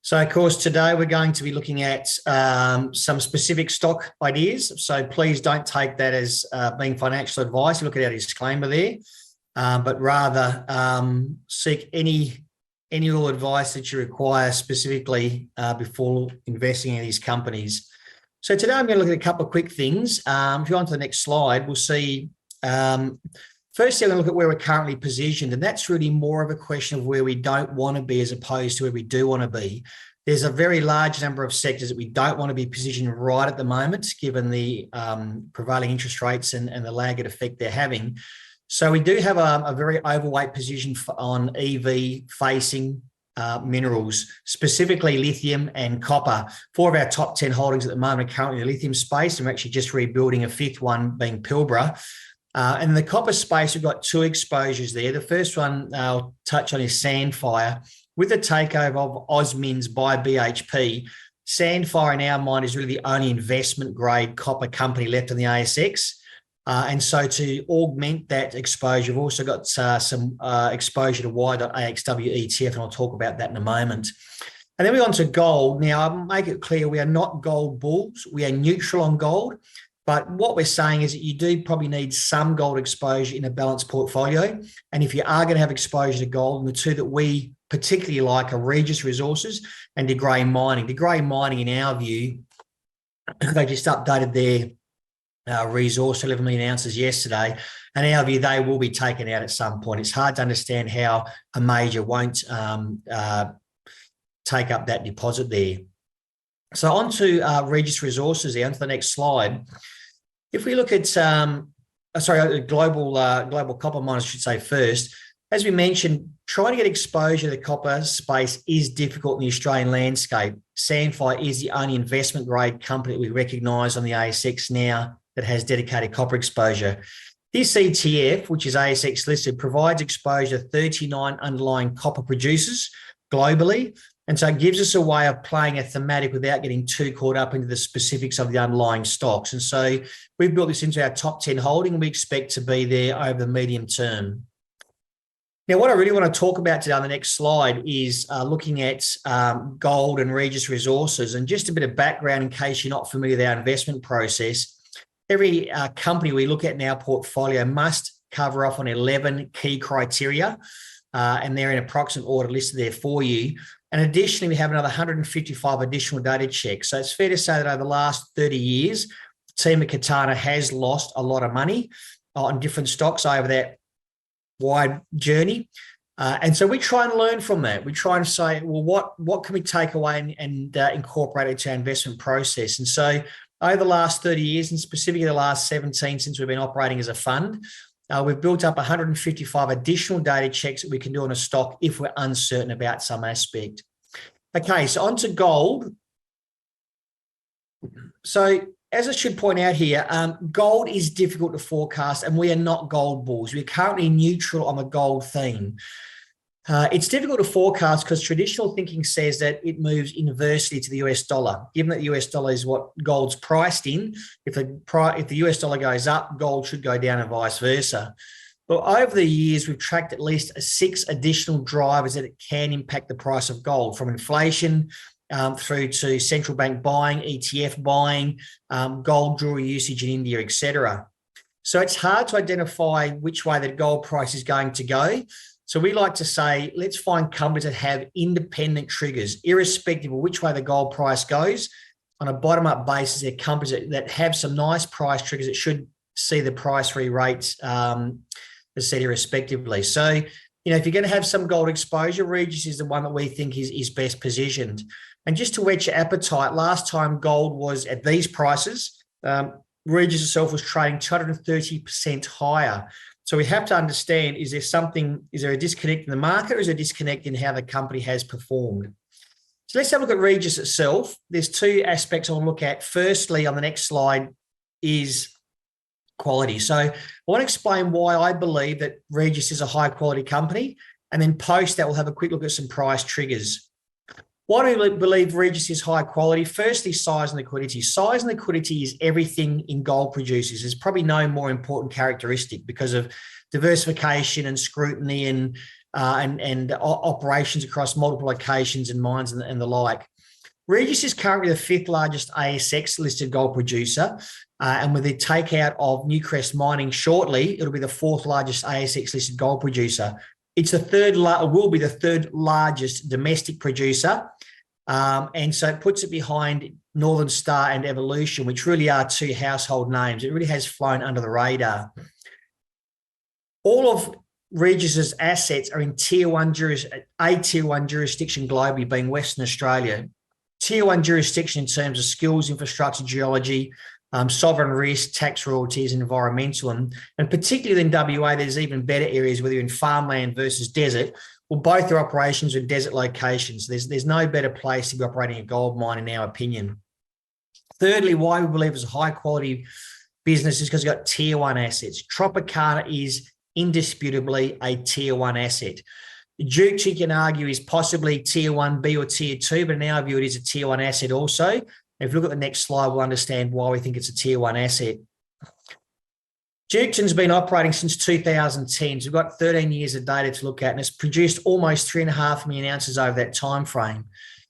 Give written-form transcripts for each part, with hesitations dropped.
So, of course, today we're going to be looking at some specific stock ideas. So please don't take that as being financial advice. Look at our disclaimer there, but rather seek any advice that you require specifically before investing in these companies. So today I'm going to look at a couple of quick things. If you go on to the next slide, we'll see. Firstly, I'm going to look at where we're currently positioned, and that's really more of a question of where we don't want to be as opposed to where we do want to be. There's a very large number of sectors that we don't want to be positioned right at the moment, given the prevailing interest rates and the lagged effect they're having. So we do have a very overweight position on EV-facing minerals, specifically lithium and copper. 4 of our top 10 holdings at the moment are currently in the lithium space, and we're actually just rebuilding a 5th one, being Pilbara. And in the copper space, we've got 2 exposures there. The first one I'll touch on is Sandfire. With the takeover of Osmins by BHP, Sandfire in our mind is really the only investment-grade copper company left on the ASX. And so to augment that exposure, we've also got some exposure to Y.AXW ETF, and I'll talk about that in a moment. And then we're on to gold. Now, I'll make it clear we are not gold bulls. We are neutral on gold. But what we're saying is that you do probably need some gold exposure in a balanced portfolio. And if you are going to have exposure to gold, and the 2 that we particularly like are Regis Resources and De Grey Mining. De Grey Mining, in our view, they just updated their resource, 11 million ounces yesterday. And in our view, they will be taken out at some point. It's hard to understand how a major won't take up that deposit there. So on to Regis Resources there, onto the next slide. If we look at, global copper miners, I should say first. As we mentioned, trying to get exposure to the copper space is difficult in the Australian landscape. Sandfire is the only investment-grade company that we recognise on the ASX now that has dedicated copper exposure. This ETF, which is ASX listed, provides exposure to 39 underlying copper producers globally. And so it gives us a way of playing a thematic without getting too caught up into the specifics of the underlying stocks. And so we've built this into our top 10 holding, and we expect to be there over the medium term. Now, what I really want to talk about today on the next slide is looking at gold and Regis Resources. And just a bit of background in case you're not familiar with our investment process. Every company we look at in our portfolio must cover off on 11 key criteria, and they're in approximate order listed there for you. And additionally, we have another 155 additional data checks. So it's fair to say that over the last 30 years, the team at Katana has lost a lot of money on different stocks over that wide journey. And so we try and learn from that. We try and say, well, what can we take away and incorporate into our investment process? And so over the last 30 years, and specifically the last 17 since we've been operating as a fund, we've built up 155 additional data checks that we can do on a stock if we're uncertain about some aspect. Okay, so on to gold. So as I should point out here, gold is difficult to forecast, and we are not gold bulls. We're currently neutral on the gold theme. It's difficult to forecast because traditional thinking says that it moves inversely to the US dollar. Given that the US dollar is what gold's priced in, if the US dollar goes up, gold should go down and vice versa. But over the years, we've tracked at least 6 additional drivers that it can impact the price of gold, from inflation through to central bank buying, ETF buying, gold jewelry usage in India, etc. So it's hard to identify which way the gold price is going to go. So we like to say, let's find companies that have independent triggers, irrespective of which way the gold price goes. On a bottom-up basis, they're companies that have some nice price triggers that should see the price re-rates as said irrespectively. So, if you're going to have some gold exposure, Regis is the one that we think is best positioned. And just to whet your appetite, last time gold was at these prices, Regis itself was trading 230% higher. So we have to understand, is there a disconnect in the market, or is there a disconnect in how the company has performed? So let's have a look at Regis itself. There's 2 aspects I want to look at. Firstly, on the next slide is quality. So I want to explain why I believe that Regis is a high quality company, and then post that we'll have a quick look at some price triggers. Why do we believe Regis is high quality? Firstly, size and liquidity. Size and liquidity is everything in gold producers. There's probably no more important characteristic because of diversification and scrutiny and and operations across multiple locations and mines and the like. Regis is currently the 5th largest ASX listed gold producer, and with the takeout of Newcrest Mining shortly, it'll be the 4th largest ASX listed gold producer. It's will be the 3rd largest domestic producer, and so it puts it behind Northern Star and Evolution, which really are 2 household names. It really has flown under the radar. All of Regis's assets are in a tier 1 jurisdiction globally, being Western Australia. Tier 1 jurisdiction in terms of skills, infrastructure, geology, sovereign risk, tax royalties, environmental, and particularly in WA, there's even better areas, whether you're in farmland versus desert. Well, both are operations in desert locations. There's no better place to be operating a gold mine, in our opinion. Thirdly, why we believe it's a high quality business is because it's got tier 1 assets. Tropicana is indisputably a tier 1 asset. Duke, you can argue, is possibly tier 1B or tier 2, but in our view, it is a tier 1 asset also. If you look at the next slide, we'll understand why we think it's a tier 1 asset. Duketon's been operating since 2010. So we've got 13 years of data to look at, and it's produced almost 3.5 million ounces over that time frame.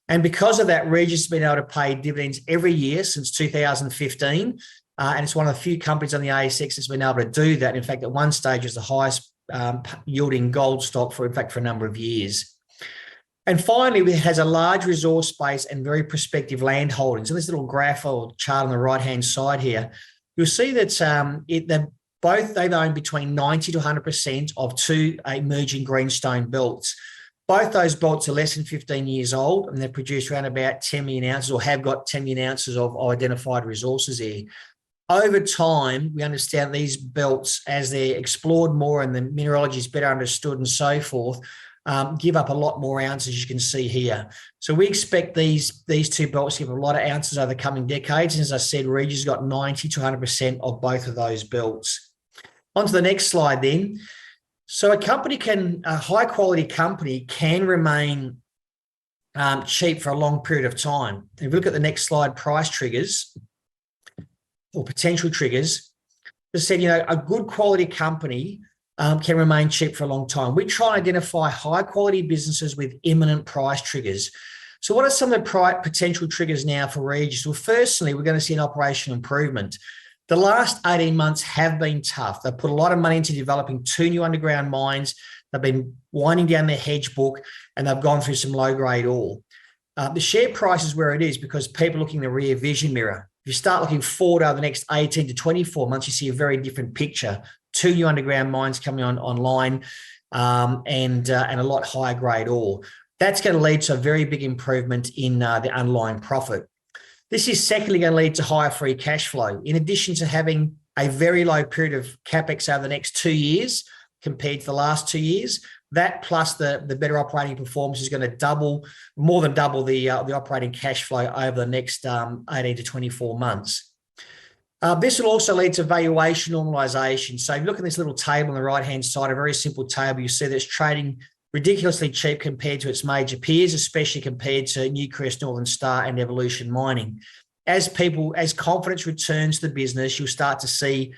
And because of that, Regis has been able to pay dividends every year since 2015. And it's one of the few companies on the ASX that's been able to do that. In fact, at one stage, it was the highest yielding gold stock for a number of years. And finally, it has a large resource base and very prospective land holdings. And this little graph or chart on the right-hand side here, you'll see that they've owned between 90 to 100% of 2 emerging greenstone belts. Both those belts are less than 15 years old, and they've produced around about 10 million ounces, or have got 10 million ounces of identified resources here. Over time, we understand these belts, as they're explored more and the mineralogy is better understood and so forth, give up a lot more ounces, you can see here. So we expect these 2 belts to give a lot of ounces over the coming decades. And as I said, Regis has got 90 to 100% of both of those belts. On to the next slide then. So a high quality company can remain cheap for a long period of time. If you look at the next slide, price triggers or potential triggers, as I said, a good quality company can remain cheap for a long time. We try and identify high quality businesses with imminent price triggers. So what are some of the potential triggers now for Regis? Well, firstly, we're going to see an operational improvement. The last 18 months have been tough. They've put a lot of money into developing 2 new underground mines. They've been winding down their hedge book, and they've gone through some low-grade ore. The share price is where it is because people are looking in the rear vision mirror. If you start looking forward over the next 18 to 24 months, you see a very different picture. 2 new underground mines coming online and a lot higher grade ore. That's going to lead to a very big improvement in the underlying profit. This is secondly going to lead to higher free cash flow. In addition to having a very low period of CapEx over the next 2 years compared to the last 2 years, that plus the better operating performance is going to more than double the operating cash flow over the next 18 to 24 months. This will also lead to valuation normalisation. So if you look at this little table on the right-hand side, a very simple table, you see that it's trading ridiculously cheap compared to its major peers, especially compared to Newcrest, Northern Star and Evolution Mining. As confidence returns to the business, you'll start to see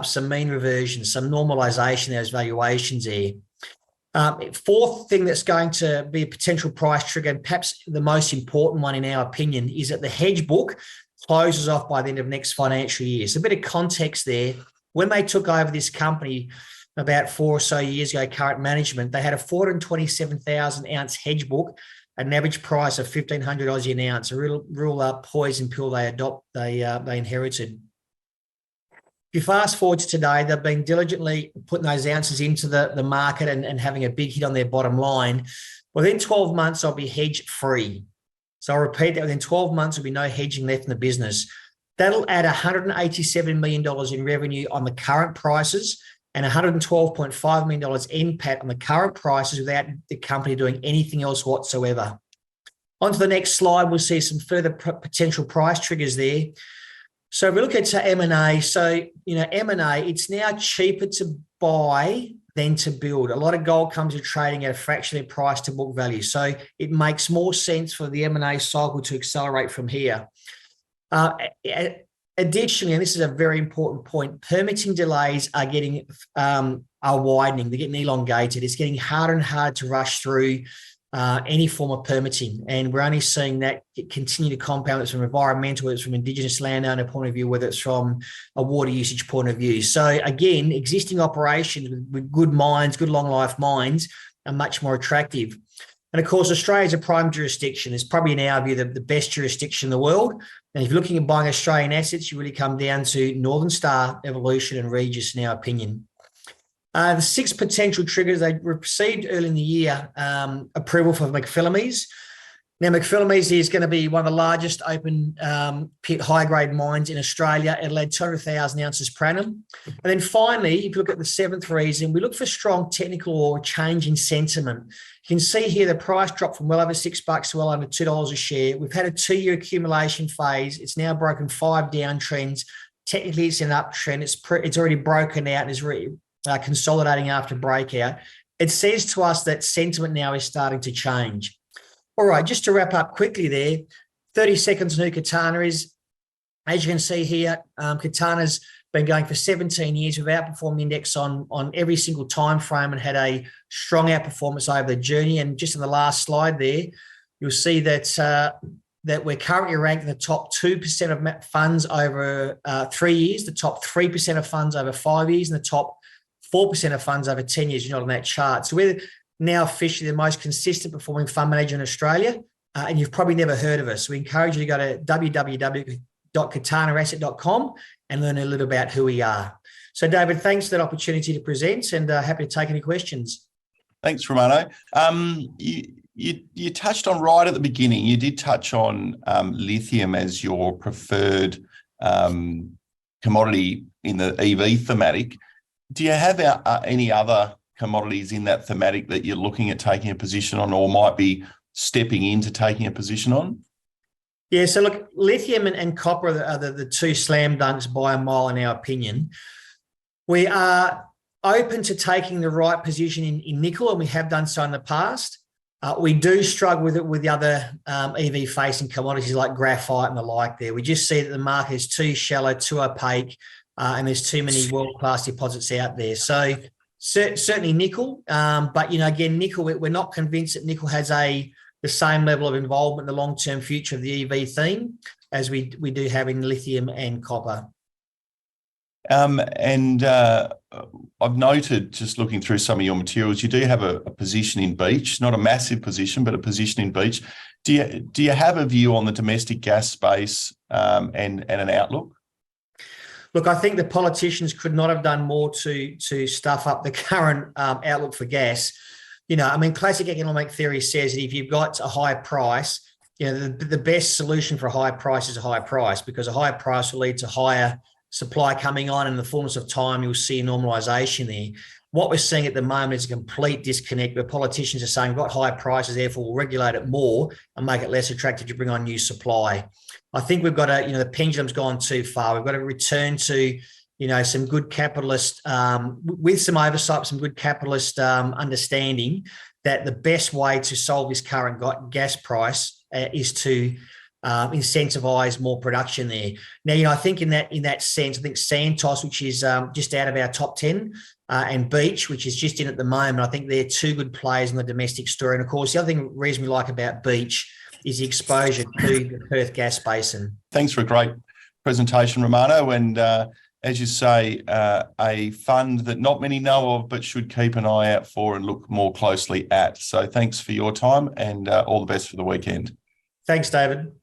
some mean reversion, some normalisation of those valuations here. Fourth thing that's going to be a potential price trigger, and perhaps the most important one in our opinion, is that the hedge book closes off by the end of next financial year. So a bit of context there. When they took over this company about 4 or so years ago, current management, they had a 427,000 ounce hedge book at an average price of 1,500 Aussie an ounce, a real poison pill they inherited. If you fast forward to today, they've been diligently putting those ounces into the market and having a big hit on their bottom line. Within 12 months, they'll be hedge free. So I'll repeat that, within 12 months, there'll be no hedging left in the business. That'll add $187 million in revenue on the current prices and $112.5 million NPAT on the current prices without the company doing anything else whatsoever. On to the next slide, we'll see some further potential price triggers there. So if we look at M&A, M&A, it's now cheaper to buy than to build. A lot of gold companies are trading at a fraction of their price to book value. So it makes more sense for the M&A cycle to accelerate from here. Additionally, and this is a very important point, permitting delays are are widening. They're getting elongated. It's getting harder and harder to rush through any form of permitting, and we're only seeing that continue to compound. It's from environmental, whether it's from Indigenous landowner point of view, whether it's from a water usage point of view. So again, existing operations with good mines, good long life mines, are much more attractive. And of course, Australia is a prime jurisdiction. It's probably, in our view, the best jurisdiction in the world. And if you're looking at buying Australian assets, you really come down to Northern Star, Evolution and Regis, in our opinion. The 6 potential triggers, they received early in the year approval for McPhillamys. Now, McPhillamys is going to be one of the largest open pit high-grade mines in Australia. It'll add 200,000 ounces per annum. And then finally, if you look at the 7th reason, we look for strong technical or change in sentiment. You can see here the price dropped from well over $6 to well under $2 a share. We've had a 2-year accumulation phase. It's now broken 5 downtrends. Technically, it's an uptrend. It's already broken out and is consolidating after breakout. It says to us that sentiment now is starting to change. All right, just to wrap up quickly there, 30 seconds on who Katana is. As you can see here, Katana's been going for 17 years. We've outperformed the index on every single time frame and had a strong outperformance over the journey. And just in the last slide there, you'll see that that we're currently ranked in the top 2% of funds over 3 years, the top 3% of funds over 5 years, and the top 4% of funds over 10 years. You're not on that chart. So we're now officially the most consistent performing fund manager in Australia, and you've probably never heard of us. We encourage you to go to www.katanaasset.com and learn a little about who we are. So, David, thanks for that opportunity to present, and happy to take any questions. Thanks, Romano. You touched on right at the beginning, you did touch on lithium as your preferred commodity in the EV thematic. Do you have any other commodities in that thematic that you're looking at taking a position on or might be stepping into taking a position on? Yeah, so look, lithium and copper are the 2 slam dunks by a mile in our opinion. We are open to taking the right position in nickel, and we have done so in the past. We do struggle with it with the other EV-facing commodities like graphite and the like there. We just see that the market is too shallow, too opaque, and there's too many world-class deposits out there. So certainly nickel, but again, nickel, we're not convinced that nickel has the same level of involvement in the long-term future of the EV theme as we do have in lithium and copper. I've noted, just looking through some of your materials, you do have a position in Beach, not a massive position, but a position in Beach. Do you have a view on the domestic gas space and an outlook? Look, I think the politicians could not have done more to stuff up the current outlook for gas. Classic economic theory says that if you've got a high price, the best solution for a high price is a high price, because a higher price will lead to higher supply coming on, and in the fullness of time, you'll see a normalisation there. What we're seeing at the moment is a complete disconnect where politicians are saying, we've got high prices, therefore we'll regulate it more and make it less attractive to bring on new supply. I think we've got the pendulum's gone too far. We've got to return to, some good capitalist, with some oversight, some good capitalist understanding that the best way to solve this current gas price is to incentivize more production there. Now, I think in that sense, I think Santos, which is just out of our top 10, and Beach, which is just in at the moment, I think they're 2 good players in the domestic story. And of course, the other reason we like about Beach is the exposure to the Perth gas basin. Thanks for a great presentation, Romano. And as you say, a fund that not many know of, but should keep an eye out for and look more closely at. So thanks for your time, and all the best for the weekend. Thanks, David.